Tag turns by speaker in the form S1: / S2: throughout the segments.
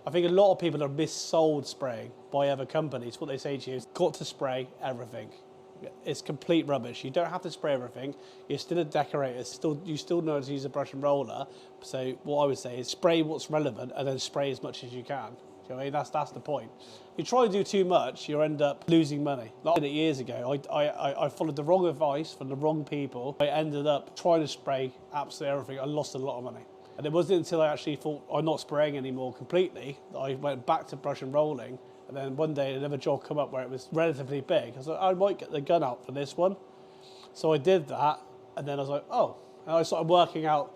S1: I think a lot of people are missold spraying by other companies. What they say to you is, got to spray everything. It's complete rubbish. You don't have to spray everything. You're still a decorator. You still know how to use a brush and roller. So what I would say is spray what's relevant and then spray as much as you can. Do you know what I mean? That's the point. If you try to do too much, you end up losing money. Like years ago, I followed the wrong advice from the wrong people. I ended up trying to spray absolutely everything. I lost a lot of money. And it wasn't until I actually thought I'm not spraying anymore completely that I went back to brush and rolling. And then one day another job come up where it was relatively big. I was like, I might get the gun out for this one. So I did that, and then I was like, oh. And I started working out,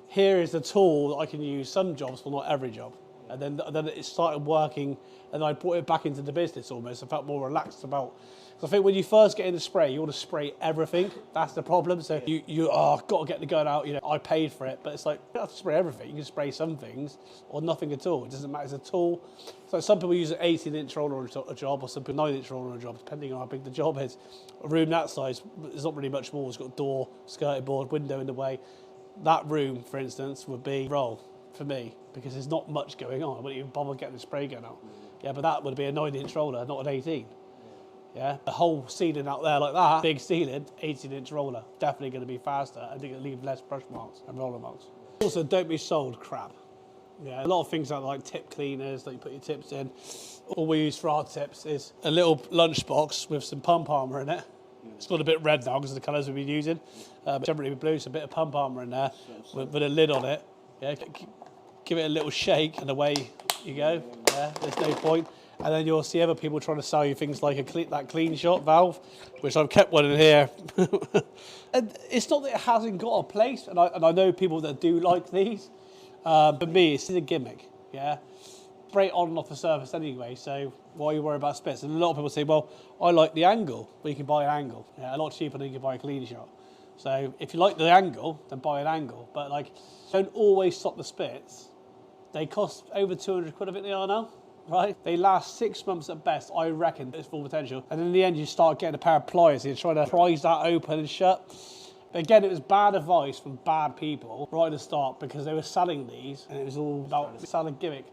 S1: here is the tool that I can use some jobs, but not every job. And then it started working, and I brought it back into the business almost. I felt more relaxed about. So I think when you first get into spray, you want to spray everything. That's the problem. So you got to get the gun out. You know, I paid for it, but it's like, you don't have to spray everything. You can spray some things or nothing at all. It doesn't matter. It's a tool. So some people use an 18-inch roller on a job, or some people 9-inch roller on a job, depending on how big the job is. A room that size, there's not really much more. It's got a door, skirting board, window in the way. That room, for instance, would be roll for me because there's not much going on. I wouldn't even bother getting the spray gun out. Yeah, but that would be a 9-inch roller, not an 18. Yeah, the whole ceiling out there like that, big ceiling, 18-inch roller, definitely going to be faster. I think it'll leave less brush marks and roller marks. Also, don't be sold crap. Yeah, a lot of things like tip cleaners that you put your tips in. All we use for our tips is a little lunchbox with some pump armour in it. It's got a bit red now because of the colours we've been using. Generally blue, so a bit of pump armour in there with a lid on it. Yeah, give it a little shake and away you go. Yeah, there's no point. And then you'll see other people trying to sell you things like that clean shot valve, which I've kept one in here. And it's not that it hasn't got a place, and I know people that do like these. For me, it's a gimmick, yeah? Spray it on and off the surface anyway, so why are you worried about spits? And a lot of people say, well, I like the angle. Well, you can buy an angle. Yeah, a lot cheaper than you can buy a clean shot. So if you like the angle, then buy an angle. But like, don't always stop the spits. They cost over 200 quid, I think they are now. Right? They last 6 months at best, I reckon, at its full potential. And in the end, you start getting a pair of pliers. You're trying to prise that open and shut. But again, it was bad advice from bad people right at the start because they were selling these and it was all about selling gimmick.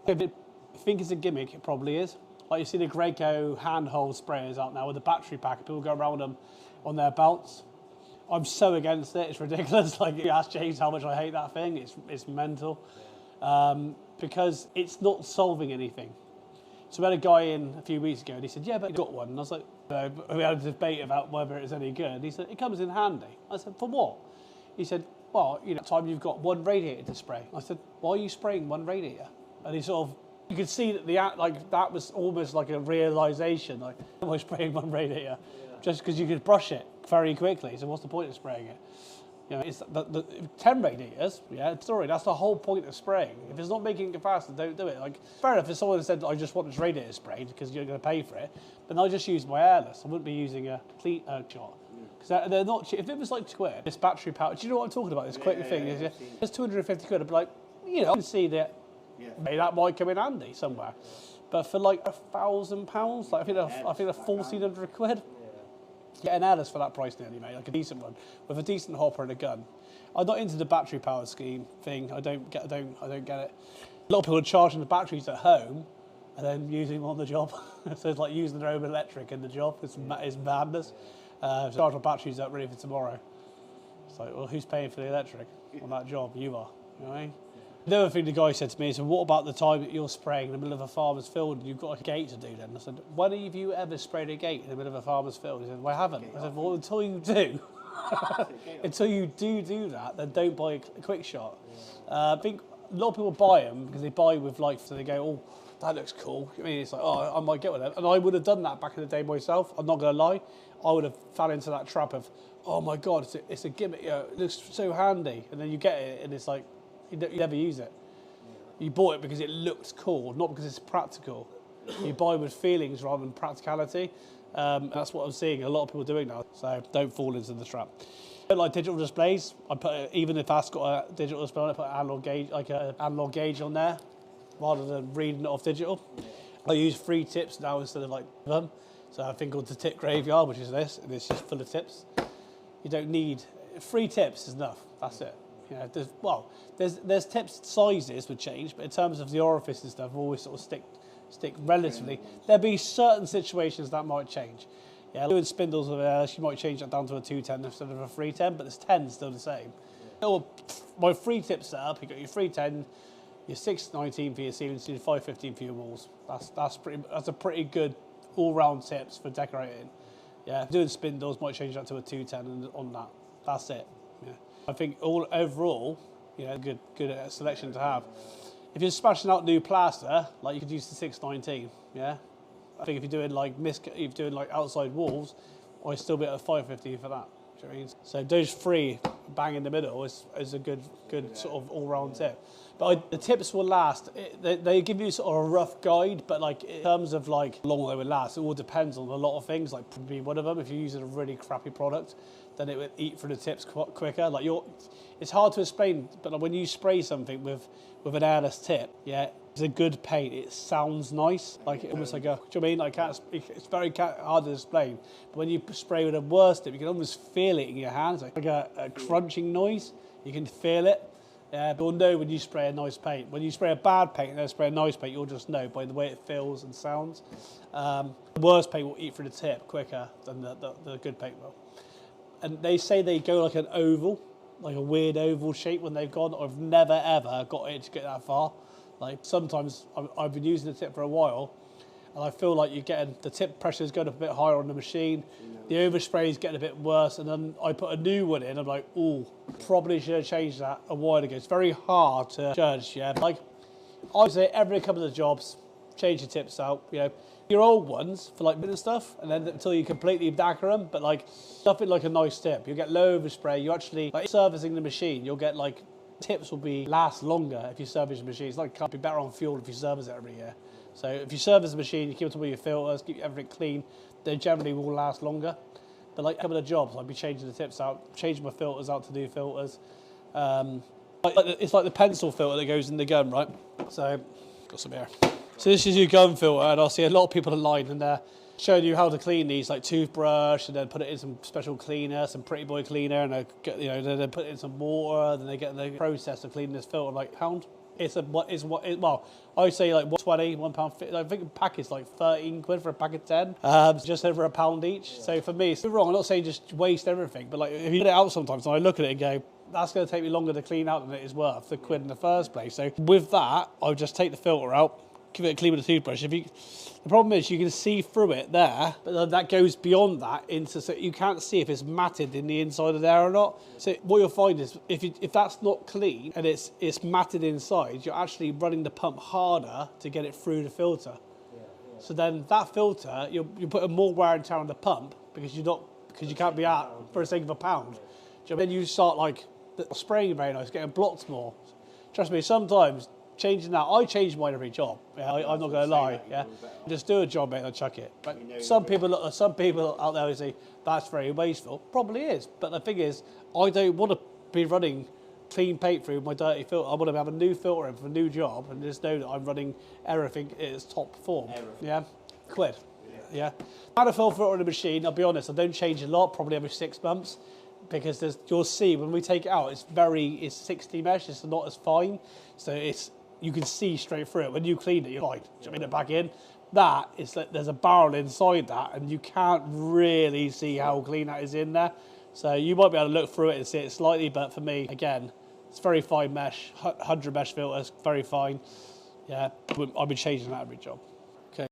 S1: If you think it's a gimmick, it probably is. Like you see the Graco handhold sprayers out now with the battery pack. People go around them on their belts. I'm so against it. It's ridiculous. Like, you ask James how much I hate that thing. It's mental. Because it's not solving anything. So we had a guy in a few weeks ago and he said, yeah, but I got one. And I was like, we had a debate about whether it was any good. And he said, it comes in handy. I said, for what? He said, well, you know, time you've got one radiator to spray. I said, why are you spraying one radiator? And he sort of, you could see that that was almost like a realization, like, am I spraying one radiator? Yeah. Just because you could brush it very quickly. So what's the point of spraying it? You know, it's the 10 radiators, yeah, sorry, that's the whole point of spraying. If it's not making it faster, don't do it. Like, fair enough, if someone said, I just want this radiator sprayed because you're going to pay for it, then I'll just use my Airless. I wouldn't be using a clean shot. Because they're not cheap. If it was like £2, this battery power, do you know what I'm talking about? This quick thing, is it's 250 quid. I'd be like, you know, I can see that maybe that might come in handy somewhere. But for like £1,000, like I think they're 1,400 quid. Get an Airless for that price nearly, mate, like a decent one, with a decent hopper and a gun. I'm not into the battery powered scheme thing. I don't get it. A lot of people are charging the batteries at home and then using them on the job. So it's like using their own electric in the job. It's madness. Charge my batteries up ready for tomorrow. It's like, well, who's paying for the electric on that job? You are. You know what I mean? The other thing the guy said to me is, what about the time that you're spraying in the middle of a farmer's field and you've got a gate to do then? I said, when have you ever sprayed a gate in the middle of a farmer's field? He said, well, I haven't. I said, well, until you do, until you do that, then don't buy a quick shot. I think a lot of people buy them because they buy with life, so they go, oh, that looks cool. I mean, it's like, oh, I might get one of them. And I would have done that back in the day myself. I'm not going to lie. I would have fell into that trap of, oh my God, it's a gimmick. You know, it looks so handy. And then you get it and it's like, you never use it. You bought it because it looked cool, not because it's practical. You buy with feelings rather than practicality. That's what I'm seeing a lot of people doing now. So don't fall into the trap. I don't like digital displays. I put even if that's got a digital display on it, I put an analog gauge, like an analog gauge on there, rather than reading it off digital. I use 3 tips now instead of like them. So I think called the tip graveyard, which is this, and it's just full of tips. You don't need 3 tips is enough. That's it. You know, there's tips sizes would change, but in terms of the orifice and stuff, always sort of stick relatively. There'll be certain situations that might change. Yeah, doing spindles with Airless, you might change that down to a 210 instead of a 310, but this 10's still the same. Yeah. My 3 tip setup, you got your 310, your 619 for your ceilings, your 515 for your walls. That's a pretty good all-round tips for decorating. Yeah, doing spindles might change that to a 210 and on that. That's it. Yeah. I think overall, you know, good selection to have. If you're smashing out new plaster, like you could use the 619. Yeah. I think if you're doing like outside walls, I still be at a 550 for that. Do you know what I mean? So those 3 bang in the middle is a good sort of all-round tip. But the tips will last. They give you sort of a rough guide, but like in terms of like how long they would last, it all depends on a lot of things. Like probably one of them, if you're using a really crappy product, then it would eat through the tips quicker. Like it's hard to explain, but like when you spray something with an Airless tip, yeah, it's a good paint. It sounds nice, like almost like a. Do you know what I mean? Like it's very hard to explain. But when you spray with a worse tip, you can almost feel it in your hands, like a crunching noise. You can feel it. But you'll know when you spray a nice paint. When you spray a bad paint and then spray a nice paint, you'll just know by the way it feels and sounds. The worst paint will eat through the tip quicker than the good paint will. And they say they go like an oval, like a weird oval shape when they've gone. I've never ever got it to get that far. Like sometimes I've been using the tip for a while, and I feel like you're getting the tip pressure is going up a bit higher on the machine. The overspray is getting a bit worse, and then I put a new one in. I'm like, ooh, probably should have changed that a while ago. It's very hard to judge. Yeah, like I would say every couple of jobs, change your tips out. You know, your old ones for like and stuff, and then until you completely dagger them. But like nothing like a nice tip. You get low overspray. You actually like servicing the machine. You'll get like tips will last longer if you service the machine. It's like can't be better on fuel if you service it every year. So if you service the machine, you keep it with your filters, keep everything clean, they generally will last longer. But like a couple of jobs, I'd be changing the tips out, changing my filters out to new filters. It's like the pencil filter that goes in the gun, right? So, got some here. So this is your gun filter, and I'll see a lot of people online and they're showing you how to clean these, like toothbrush, and then put it in some special cleaner, some pretty boy cleaner, and then they put it in some water, then they get the process of cleaning this filter like £1. Well, I would say like £1.20, £1.50. I think a pack is like 13 quid for a pack of 10. Just over £1 each. Yeah. So for me, it's wrong. I'm not saying just waste everything, but like if you get it out sometimes, and I look at it and go, that's going to take me longer to clean out than it is worth the quid in the first place. So with that, I'll just take the filter out, give it a clean with a toothbrush. The problem is you can see through it there, but then that goes beyond that so you can't see if it's matted in the inside of there or not. So what you'll find is if that's not clean and it's matted inside, you're actually running the pump harder to get it through the filter. Yeah. So then that filter, you're putting more wear and tear on the pump because you can't be out for the sake of £1. Then you start like spraying very nice, getting blocked more. Trust me, sometimes changing that, I change mine every job. Yeah, I'm not going to lie. Yeah, just do a job, mate, and chuck it. But some people out there who say that's very wasteful. Probably is, but the thing is, I don't want to be running clean paint through my dirty filter. I want to have a new filter in for a new job, and just know that I'm running everything at its top form. Yeah, quid. Yeah, manifold filter on the machine. I'll be honest, I don't change a lot. Probably every 6 months. Because you'll see when we take it out, it's 60 mesh. It's not as fine, so you can see straight through it. When you clean it, you're like jumping it back in. That is like there's a barrel inside that, and you can't really see how clean that is in there. So you might be able to look through it and see it slightly, but for me, again, it's very fine mesh, 100 mesh filters, very fine. Yeah, I'll be changing that every job.